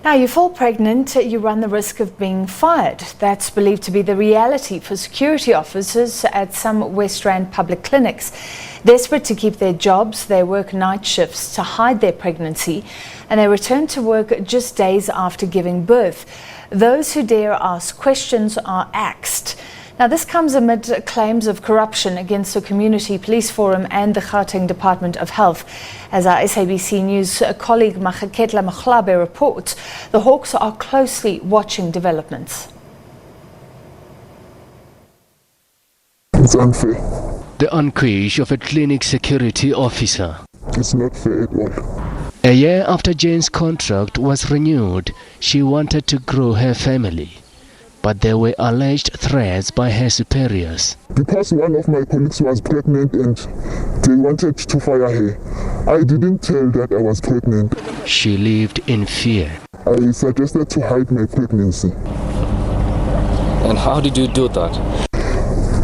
Now, you fall pregnant, you run the risk of being fired. That's believed to be the reality for security officers at some West Rand public clinics. Desperate to keep their jobs, they work night shifts to hide their pregnancy, and they return to work just days after giving birth. Those who dare ask questions are axed. Now, this comes amid claims of corruption against the Community Police Forum and the Gauteng Department of Health. As our SABC News colleague Maageketla Mohlabe reports, the Hawks are closely watching developments. It's unfair. The anguish of a clinic security officer. It's not fair at all. A year after Jane's contract was renewed, she wanted to grow her family. But there were alleged threats by her superiors. Because one of my colleagues was pregnant and they wanted to fire her, I didn't tell that I was pregnant. She lived in fear. I suggested to hide my pregnancy. And how did you do that?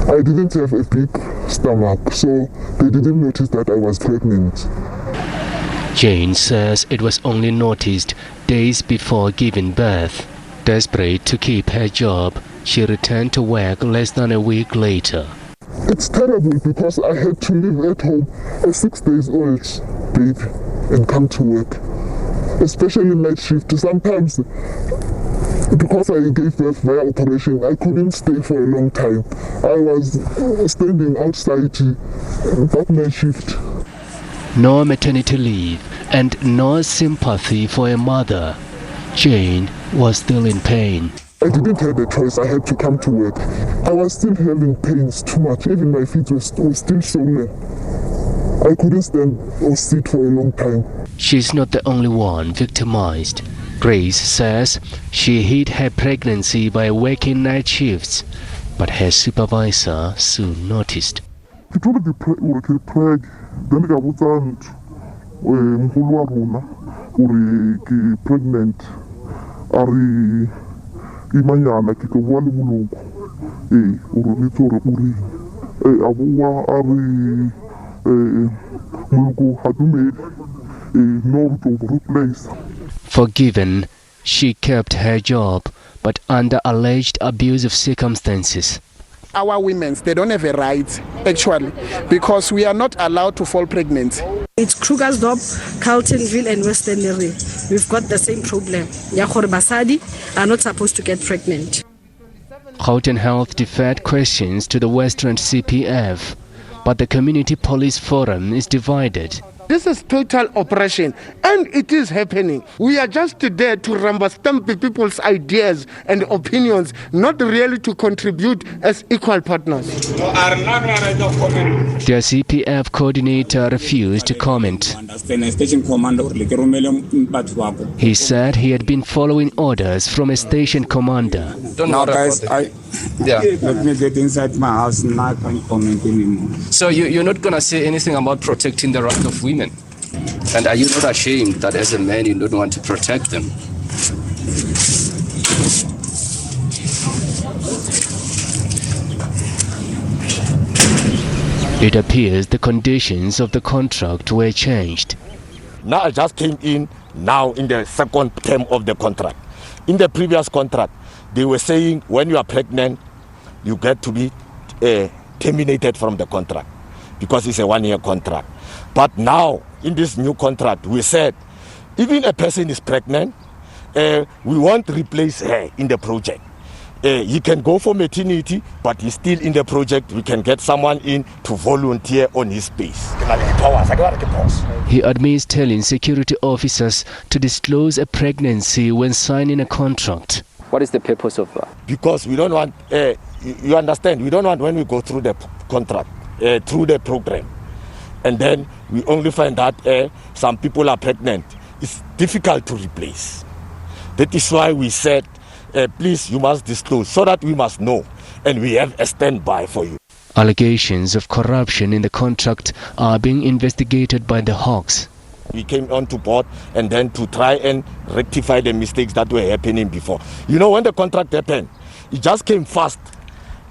I didn't have a big stomach, so they didn't notice that I was pregnant. Jane says it was only noticed days before giving birth. Desperate to keep her job, she returned to work less than a week later. It's terrible because I had to live at home a 6 days old baby and come to work, especially night shift. Sometimes, because I gave birth via operation, I couldn't stay for a long time. I was standing outside that night shift. No maternity leave and no sympathy for a mother. Jane was still in pain. I didn't have a choice. I had to come to work. I was still having pains too much. Even my feet were still swollen. I couldn't stand or sit for a long time. She's not the only one victimized. Grace says she hid her pregnancy by working night shifts, but her supervisor soon noticed. He told me to preg. Then I was pregnant. Ari imanyana ke bua le moloko o re tsore uri abuwa ari moloko ha dumele no to replace. Forgiven, she kept her job, but under alleged abusive circumstances. Our women, they don't have a right, actually, because we are not allowed to fall pregnant. It's Krugersdorp, Carltonville and Western area. We've got the same problem. Yakhor Basadi are not supposed to get pregnant. Gauteng Health deferred questions to the Western CPF, but the Community Police Forum is divided. This is total oppression, and it is happening. We are just there to rubber-stamp people's ideas and opinions, not really to contribute as equal partners. Their CPF coordinator refused to comment. He said he had been following orders from a station commander. Now, guys, let me get inside my house and I can't comment anymore. So you're not going to say anything about protecting the rights of women? And are you not ashamed that as a man you don't want to protect them? It appears the conditions of the contract were changed. Now I just came in now in the second term of the contract. In the previous contract, they were saying when you are pregnant, you get to be terminated from the contract because it's a 1-year contract. But now, in this new contract, we said, even a person is pregnant, we won't replace her in the project. He can go for maternity, but he's still in the project. We can get someone in to volunteer on his space. He admits telling security officers to disclose a pregnancy when signing a contract. What is the purpose of that? Because we don't want, you understand, we don't want when we go through the contract, through the program, and then we only find that some people are pregnant. It's difficult to replace. That is why we said, please, you must disclose so that we must know and we have a standby for you. Allegations of corruption in the contract are being investigated by the Hawks. We came on to board and then to try and rectify the mistakes that were happening before. You know, when the contract happened, it just came fast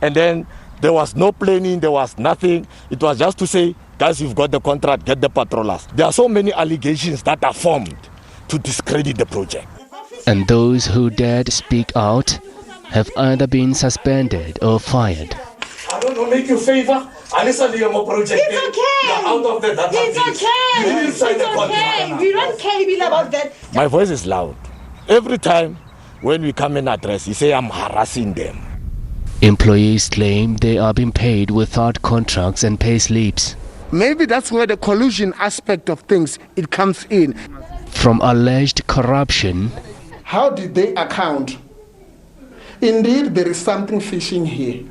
and then there was no planning, there was nothing. It was just to say, guys, you've got the contract, get the patrollers. There are so many allegations that are formed to discredit the project. And those who dared speak out have either been suspended or fired. I don't know, make you favor. It's okay. You're out of the database. It's okay. You didn't sign the contract. Okay. We don't care even about that. My voice is loud. Every time when we come and address, you say I'm harassing them. Employees claim they are being paid without contracts and pay slips. Maybe that's where the collusion aspect of things, it comes in. From alleged corruption. How did they account? Indeed, there is something fishy here.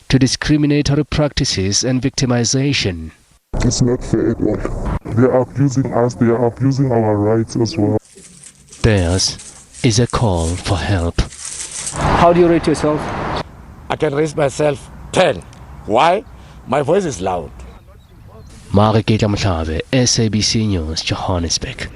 To discriminatory practices and victimization. It's not fair at all. They are abusing us, they are abusing our rights as well. Theirs is a call for help. How do you rate yourself? I can raise myself 10. Why? My voice is loud. Maageketla Mohlabe, SABC News, Johannesburg.